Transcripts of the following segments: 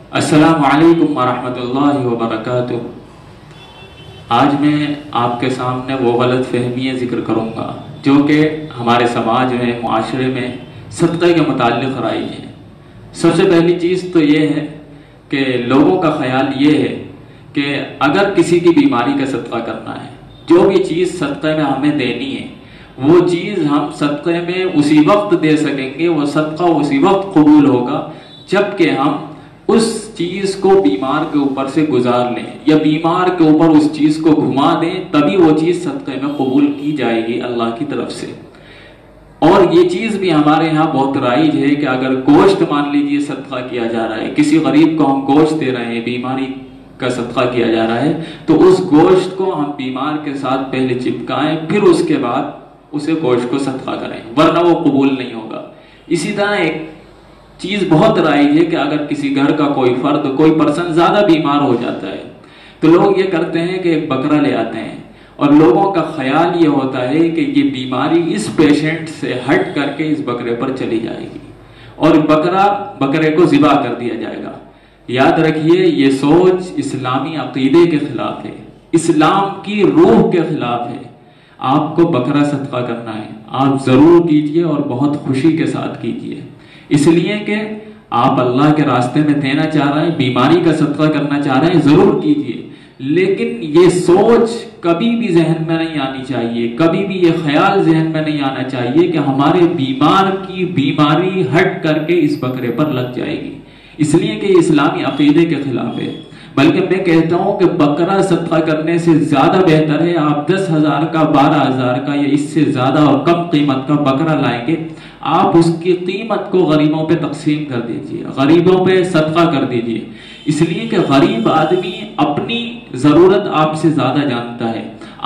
السلام علیکم ورحمۃ اللہ وبرکاتہ۔ آج میں آپ کے سامنے وہ غلط فہمیاں ذکر کروں گا جو کہ ہمارے سماج میں، معاشرے میں صدقے کے متعلق رائج ہیں۔ سب سے پہلی چیز تو یہ ہے کہ لوگوں کا خیال یہ ہے کہ اگر کسی کی بیماری کا صدقہ کرنا ہے، جو بھی چیز صدقے میں ہمیں دینی ہے وہ چیز ہم صدقے میں اسی وقت دے سکیں گے، وہ صدقہ اسی وقت قبول ہوگا جب کہ ہم اس چیز کو بیمار کے اوپر سے گزار لیں یا بیمار کے اوپر اس چیز کو گھما دیں، تبھی وہ چیز صدقے میں قبول کی جائے گی اللہ کی طرف سے۔ اور یہ چیز بھی ہمارے ہاں بہت رائج ہے کہ اگر گوشت مان لیجئے صدقہ کیا جا رہا ہے، کسی غریب کو ہم گوشت دے رہے ہیں، بیماری کا صدقہ کیا جا رہا ہے، تو اس گوشت کو ہم بیمار کے ساتھ پہلے چپکائیں، پھر اس کے بعد اسے گوشت کو صدقہ کریں، ورنہ وہ قبول نہیں ہوگا۔ اسی طرح ایک چیز بہت رائج ہے کہ اگر کسی گھر کا کوئی فرد، کوئی پرسن زیادہ بیمار ہو جاتا ہے تو لوگ یہ کرتے ہیں کہ ایک بکرا لے آتے ہیں، اور لوگوں کا خیال یہ ہوتا ہے کہ یہ بیماری اس پیشنٹ سے ہٹ کر کے اس بکرے پر چلی جائے گی اور بکرے کو ذبح کر دیا جائے گا۔ یاد رکھیے، یہ سوچ اسلامی عقیدے کے خلاف ہے، اسلام کی روح کے خلاف ہے۔ آپ کو بکرا صدقہ کرنا ہے، آپ ضرور کیجئے اور بہت خوشی کے ساتھ کیجئے، اس لیے کہ آپ اللہ کے راستے میں دینا چاہ رہے ہیں، بیماری کا صدقہ کرنا چاہ رہے ہیں، ضرور کیجئے، لیکن یہ سوچ کبھی بھی ذہن میں نہیں آنی چاہیے، کبھی بھی یہ خیال ذہن میں نہیں آنا چاہیے کہ ہمارے بیمار کی بیماری ہٹ کر کے اس بکرے پر لگ جائے گی، اس لیے کہ یہ اسلامی عقیدے کے خلاف ہے۔ بلکہ میں کہتا ہوں کہ بکرا صدقہ کرنے سے زیادہ بہتر ہے آپ 10,000 کا، 12,000 کا یا اس سے زیادہ اور کم قیمت کا بکرا لائیں گے، آپ اس کی قیمت کو غریبوں پہ تقسیم کر دیجئے، غریبوں پہ صدقہ کر دیجئے، اس لیے کہ غریب آدمی اپنی ضرورت آپ سے زیادہ جانتا ہے۔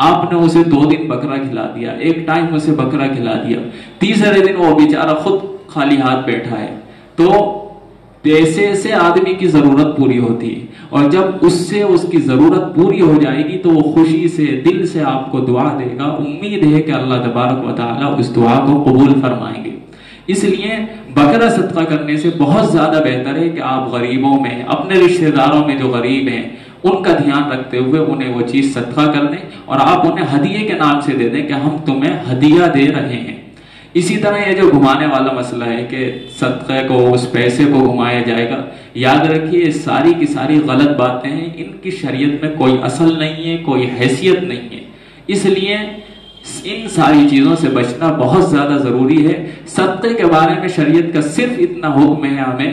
آپ نے اسے 2 دن بکرا کھلا دیا، ایک ٹائم اسے بکرا کھلا دیا، تیسرے دن وہ بیچارہ خود خالی ہاتھ بیٹھا ہے، تو پیسے سے آدمی کی ضرورت پوری ہوتی ہے، اور جب اس سے اس کی ضرورت پوری ہو جائے گی تو وہ خوشی سے دل سے آپ کو دعا دے گا، امید ہے کہ اللہ تبارک و تعالی اس دعا کو قبول فرمائیں گے۔ اس لیے بکرا صدقہ کرنے سے بہت زیادہ بہتر ہے کہ آپ غریبوں میں، اپنے رشتہ داروں میں جو غریب ہیں ان کا دھیان رکھتے ہوئے انہیں وہ چیز صدقہ کر دیں، اور آپ انہیں ہدیے کے نام سے دے دیں کہ ہم تمہیں ہدیہ دے رہے ہیں۔ اسی طرح یہ جو گھمانے والا مسئلہ ہے کہ صدقے کو، اس پیسے کو گھمایا جائے گا، یاد رکھیے ساری کی ساری غلط باتیں ہیں، ان کی شریعت میں کوئی اصل نہیں ہے، کوئی حیثیت نہیں ہے، اس لیے ان ساری چیزوں سے بچنا بہت زیادہ ضروری ہے۔ صدقے کے بارے میں شریعت کا صرف اتنا حکم ہے ہمیں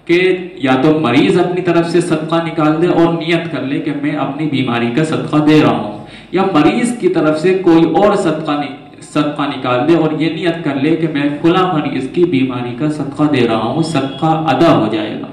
کہ یا تو مریض اپنی طرف سے صدقہ نکال دے اور نیت کر لے کہ میں اپنی بیماری کا صدقہ دے رہا ہوں، یا مریض کی طرف سے کوئی اور صدقہ نکال دے اور یہ نیت کر لے کہ میں فلاں مریض کی بیماری کا صدقہ دے رہا ہوں، صدقہ ادا ہو جائے گا۔